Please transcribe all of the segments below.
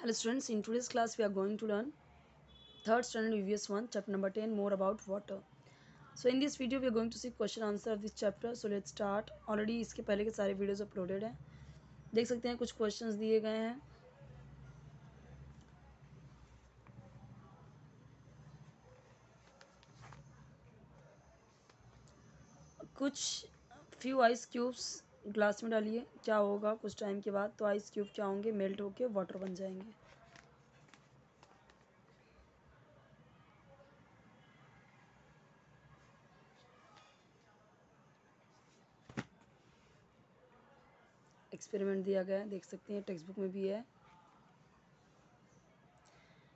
Hello students, in today's class we are going to learn 3rd standard EVS 1 chapter number 10 more about water. So in this video we are going to see question answer of this chapter. So let's start. Already इसके पहले के सारे videos uploaded हैं, देख सकते हैं. कुछ questions दिए गए हैं. कुछ फ्यू आइस क्यूब्स ग्लास में डालिए, क्या होगा कुछ टाइम के बाद. तो आइस क्यूब क्या होंगे, मेल्ट होके वाटर बन जाएंगे. एक्सपेरिमेंट दिया गया है, देख सकते हैं, टेक्स्ट बुक में भी है.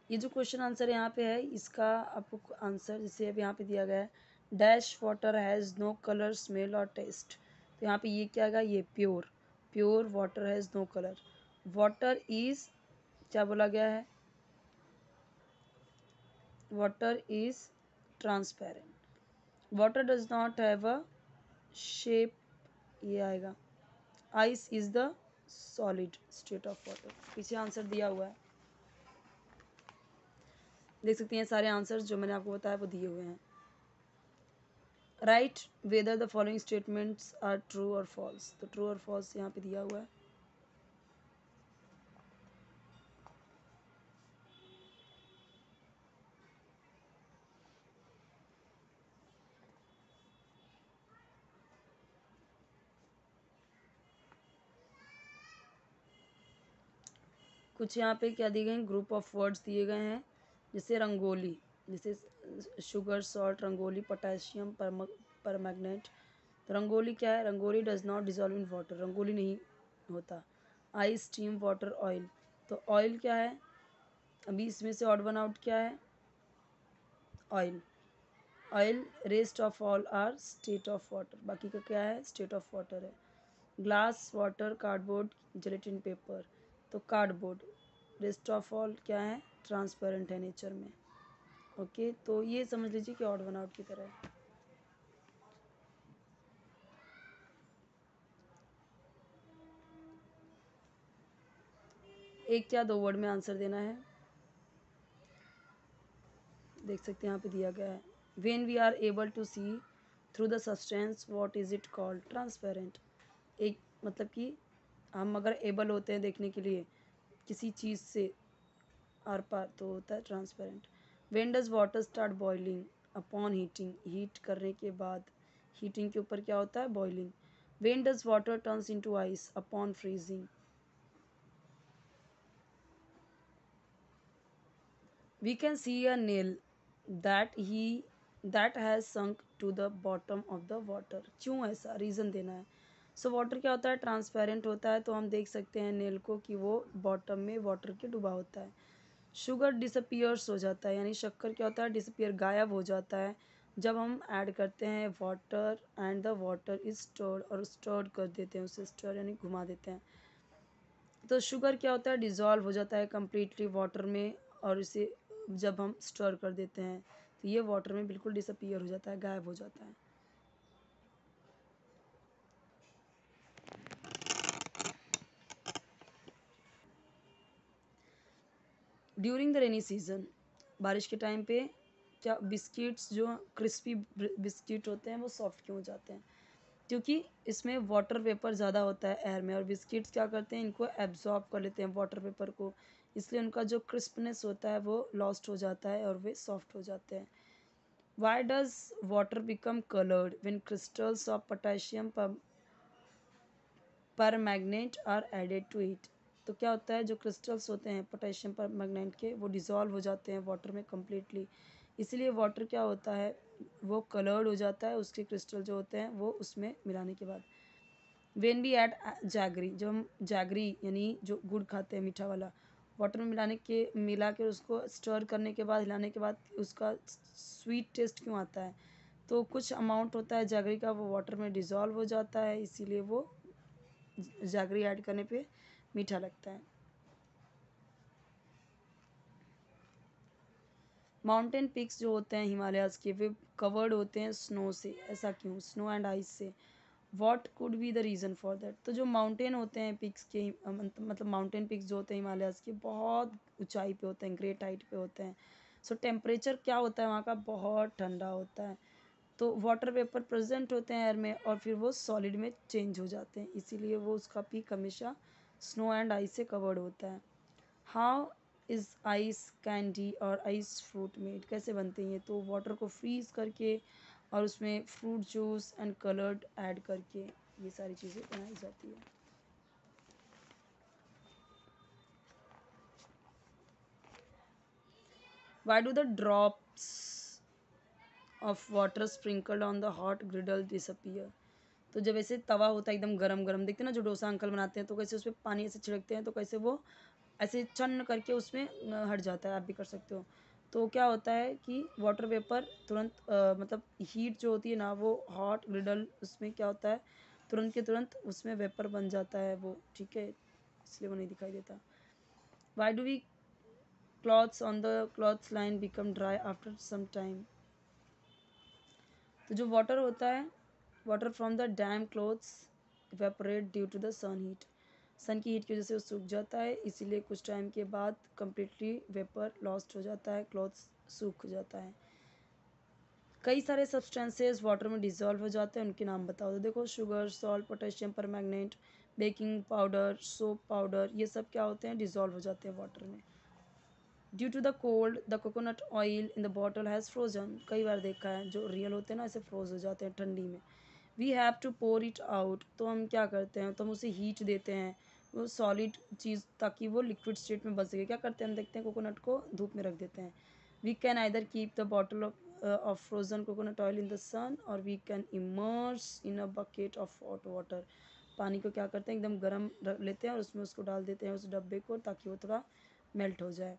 ये जो क्वेश्चन आंसर यहाँ पे है इसका आपको आंसर जैसे अब यहाँ पे दिया गया है, dash water has no colour smell और टेस्ट. तो यहाँ पे ये क्या आएगा, ये pure water has no colour. Water is क्या बोला गया है, water is transparent. Water does not have a shape, ये आएगा. Ice is the solid state of water. पीछे आंसर दिया हुआ है, देख सकते हैं. सारे आंसर्स जो मैंने आपको बताया वो दिए हुए हैं. Write whether the following statements are true और फॉल्स. तो ट्रू और फॉल्स यहाँ पे दिया हुआ है. कुछ यहाँ पे क्या दिए गए हैं, ग्रुप ऑफ वर्ड्स दिए गए हैं, जैसे रंगोली, जैसे शुगर सॉल्ट रंगोली, पोटेशियम परमैग्नेट. तो रंगोली क्या है, rangoli does not dissolve in water, rangoli नहीं होता. Ice steam water oil. तो ऑयल क्या है, अभी इसमें से ऑड वन आउट क्या है, oil. Oil rest of all are state of water, बाकी का क्या है, स्टेट ऑफ वाटर है. Glass water cardboard gelatin paper. तो कार्डबोर्ड रेस्ट ऑफ ऑल क्या है, ट्रांसपेरेंट है नेचर में. ओके, तो ये समझ लीजिए कि ऑड वन आउट की तरह है. एक या दो वर्ड में आंसर देना है, देख सकते हैं यहाँ पे दिया गया है. When we are able to see through the substance what is it called, transparent. एक मतलब कि हम अगर एबल होते हैं देखने के लिए किसी चीज़ से आर पार, तो होता है transparent. When does water start boiling, upon heating, heat करने के बाद, हीटिंग के ऊपर क्या होता है, boiling. When does water turns into ice, upon freezing. We can see a nail that has sunk to the bottom of the water. क्यों ऐसा, रीज़न देना है. सो वाटर क्या होता है, ट्रांसपेरेंट होता है, तो हम देख सकते हैं नेल को कि वो बॉटम में वाटर के डूबा होता है. शुगर डिसअपियर्स हो जाता है, यानी शक्कर क्या होता है, डिसअपियर, गायब हो जाता है जब हम ऐड करते हैं water and the water is stirred, और स्टर्ड कर देते हैं उसे, स्टर यानी घुमा देते हैं. तो शुगर क्या होता है, डिज़ोल्व हो जाता है कम्प्लीटली वाटर में, और इसे जब हम स्टर कर देते हैं तो ये वाटर में बिल्कुल डिसअपियर हो जाता है, गायब हो जाता है. ड्यूरिंग द रेनी सीजन, बारिश के टाइम पे क्या बिस्किट्स, जो क्रिस्पी बिस्किट होते हैं वो सॉफ्ट क्यों हो जाते हैं, क्योंकि इसमें वाटर वेपर ज़्यादा होता है एयर में, और बिस्किट्स क्या करते हैं, इनको एब्जॉर्ब कर लेते हैं वाटर वेपर को, इसलिए उनका जो क्रिस्पनेस होता है वो लॉस्ट हो जाता है और वे सॉफ्ट हो जाते हैं. Why does water become coloured when crystals of potassium permanganate are added to it. तो क्या होता है, जो क्रिस्टल्स होते हैं पोटेशियम पर मैग्नेट के, वो डिज़ोल्व हो जाते हैं वाटर में कम्प्लीटली, इसलिए वाटर क्या होता है, वो कलर्ड हो जाता है, उसके क्रिस्टल जो होते हैं वो उसमें मिलाने के बाद. वेन वी ऐड जैगरी, जब हम जैगरी यानी जो गुड़ खाते हैं मीठा वाला, वाटर में मिला के उसको स्टर करने के बाद, हिलाने के बाद उसका स्वीट टेस्ट क्यों आता है, तो कुछ अमाउंट होता है जैगरी का, वो वाटर में डिज़ोल्व हो जाता है, इसीलिए वो जैगरी ऐड करने पे मीठा लगता है. माउंटेन पिक्स जो होते हैं हिमालयाज़ के, वे कवर्ड होते हैं स्नो से, ऐसा क्यों, स्नो एंड आइस से. What could be the reason for that. तो जो माउंटेन होते हैं पिक्स के मतलब माउंटेन पिक्स जो होते हैं हिमालयाज़ के, बहुत ऊंचाई पे होते हैं, ग्रेट हाइट पे होते हैं। सो टेम्परेचर क्या होता है वहाँ का, बहुत ठंडा होता है। तो वाटर वेपर प्रेजेंट होते हैं एयर में और फिर वो सॉलिड में चेंज हो जाते हैं, इसीलिए वो उसका पीक हमेशा स्नो एंड आइस से कवर्ड होता है। हाउ इज़ आइस कैंडी और आइस फ्रूट मेड, कैसे बनते हैं ये, तो वाटर को फ्रीज करके और उसमें fruit juice and coloured add करके ये सारी चीज़ें बनाई जाती है। Why do the drops of water sprinkled on the hot ग्रिडल disappear. तो जब ऐसे तवा होता है एकदम गरम गरम, देखते हैं ना जो डोसा अंकल बनाते हैं, तो कैसे उसमें पानी ऐसे छिड़कते हैं तो कैसे वो ऐसे चन्न करके उसमें हट जाता है, आप भी कर सकते हो। तो क्या होता है कि वाटर वेपर तुरंत मतलब हीट जो होती है ना, वो हॉट ग्रिडल उसमें क्या होता है, तुरंत के तुरंत उसमें वेपर बन जाता है वो, ठीक है, इसलिए वो नहीं दिखाई देता। Why do we clothes on the clothes line become dry after some time. तो जो वाटर होता है, water from the damp clothes evaporate due to the sun heat, sun की हीट की वजह से वो सूख जाता है, इसीलिए कुछ टाइम के बाद कम्प्लीटली वेपर लॉस्ट हो जाता है, क्लॉथ्स सूख जाता है। कई सारे सब्सटेंसेस वाटर में डिजॉल्व हो जाते हैं, उनके नाम बताओ। तो देखो sugar, salt, potassium permanganate, baking powder, soap powder, ये सब क्या होते हैं, डिजॉल्व हो जाते हैं वाटर में। Due to the cold the coconut oil in the bottle has frozen, कई बार देखा है जो रियल होते हैं ना ऐसे फ्रोज हो जाते हैं ठंडी में। We have to pour it out, तो हम क्या करते हैं, तो हम उसे हीट देते हैं वो सॉलिड चीज़ ताकि वो लिक्विड स्टेट में बन सके। क्या करते हैं हम, देखते हैं कोकोनट को धूप में रख देते हैं। We can either keep the bottle of frozen coconut oil in the sun और we can immerse in a bucket of hot water. पानी को क्या करते हैं, एकदम गर्म रख लेते हैं और उसमें उसको डाल देते हैं उस डब्बे को, ताकि वो थोड़ा मेल्ट हो जाए।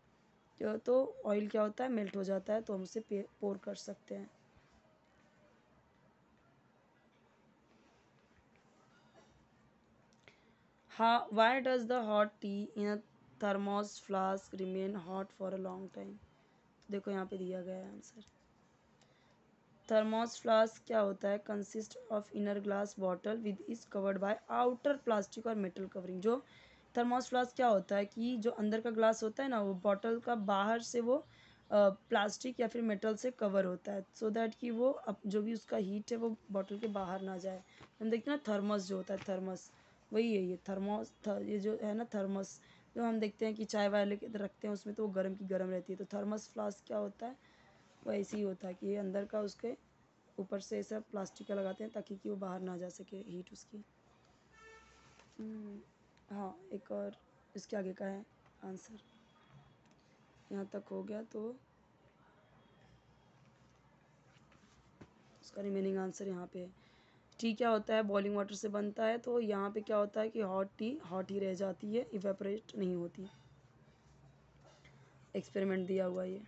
तो ऑयल क्या होता है, मेल्ट हो जाता है, तो हम उसे पोर कर सकते हैं। हाँ, why does the hot T in a thermos flask remain hot for a long time. देखो यहाँ पे दिया गया है आंसर। थर्मोस फ्लास्क क्या होता है, consist of inner glass bottle with is covered by outer plastic और मेटल कवरिंग। जो थर्मोस फ्लास्क क्या होता है कि जो अंदर का ग्लास होता है ना, वो बॉटल का बाहर से वो प्लास्टिक या फिर मेटल से कवर होता है, सो दैट कि वो अब जो भी उसका हीट है वो बॉटल के बाहर ना जाए। हम देखते हैं ना थर्मस जो होता है, थर्मस वही है ये थर्मोस ये जो है ना थर्मस, जो हम देखते हैं कि चाय वाय लेके रखते हैं उसमें, तो वो गर्म की गर्म रहती है। तो थर्मस फ्लास्क क्या होता है, वो ऐसे ही होता है कि ये अंदर का उसके ऊपर से ऐसा प्लास्टिक का लगाते हैं ताकि कि वो बाहर ना जा सके हीट उसकी। हाँ, एक और इसके आगे का है आंसर, यहाँ तक हो गया तो उसका रिमेनिंग आंसर यहाँ पे है। टी क्या होता है, बॉइलिंग वाटर से बनता है, तो यहाँ पे क्या होता है कि हॉट टी हॉट ही रह जाती है, इवेपोरेट नहीं होती। एक्सपेरिमेंट दिया हुआ ये।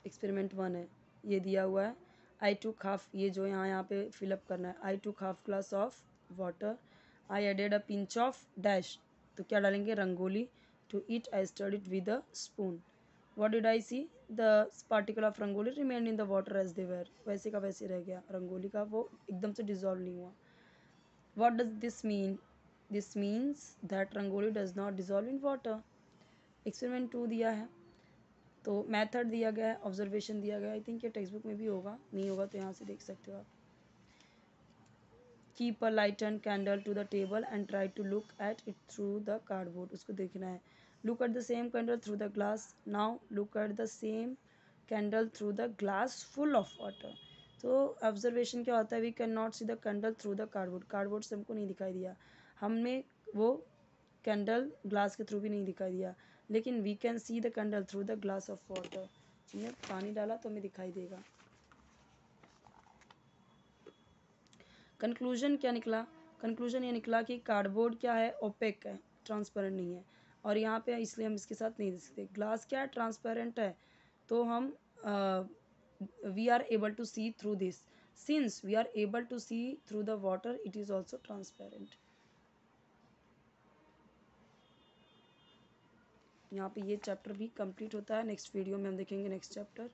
एक्सपेरिमेंट 1 है, ये दिया हुआ है। आई टूक हाफ, ये जो यहाँ पे फिलअप करना है, I took half glass of water, I added a pinch of dash, तो क्या डालेंगे, rangoli, to it I stirred it with a spoon. What did I see, the particle of rangoli remain in the water as they were, वैसे का वैसे रह गया रंगोली का, वो एकदम से डिजॉल्व नहीं हुआ। What does this mean, this means that rangoli does not dissolve in water. Experiment 2 दिया है, तो मेथड दिया गया है, ऑब्जर्वेशन दिया गया है, आई थिंक ये टेक्स्ट बुक में भी होगा, नहीं होगा तो यहाँ से देख सकते हो आप। Keep a lightened candle to the table and try to look at it through the cardboard, उसको देखना है। Look at the same candle through the glass, now look at the same candle through the glass full of water. तो observation क्या होता है, we can not see the candle through the cardboard, cardboard से हमको नहीं दिखाई दिया, हमें वो कैंडल ग्लास के थ्रू भी नहीं दिखाई दिया, लेकिन we can see the candle through the glass of water, हमने पानी डाला तो हमें दिखाई देगा। कंक्लूजन क्या निकला, कंक्लूजन ये निकला कि कार्डबोर्ड क्या है, ओपेक है, ट्रांसपेरेंट नहीं है, और यहाँ पे इसलिए हम इसके साथ नहीं देख सकते। ग्लास क्या है, ट्रांसपेरेंट है, तो हम we are able to see through this, since we are able to see through the water it is also transparent. यहाँ पे ये चैप्टर भी कंप्लीट होता है, नेक्स्ट वीडियो में हम देखेंगे next chapter.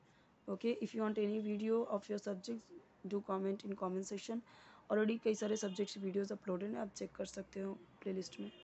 Okay, if you want any video of your subjects do comment in comment section. Already कई सारे सब्जेक्ट्स वीडियोस अपलोडेड हैं, आप चेक कर सकते हो प्लेलिस्ट में।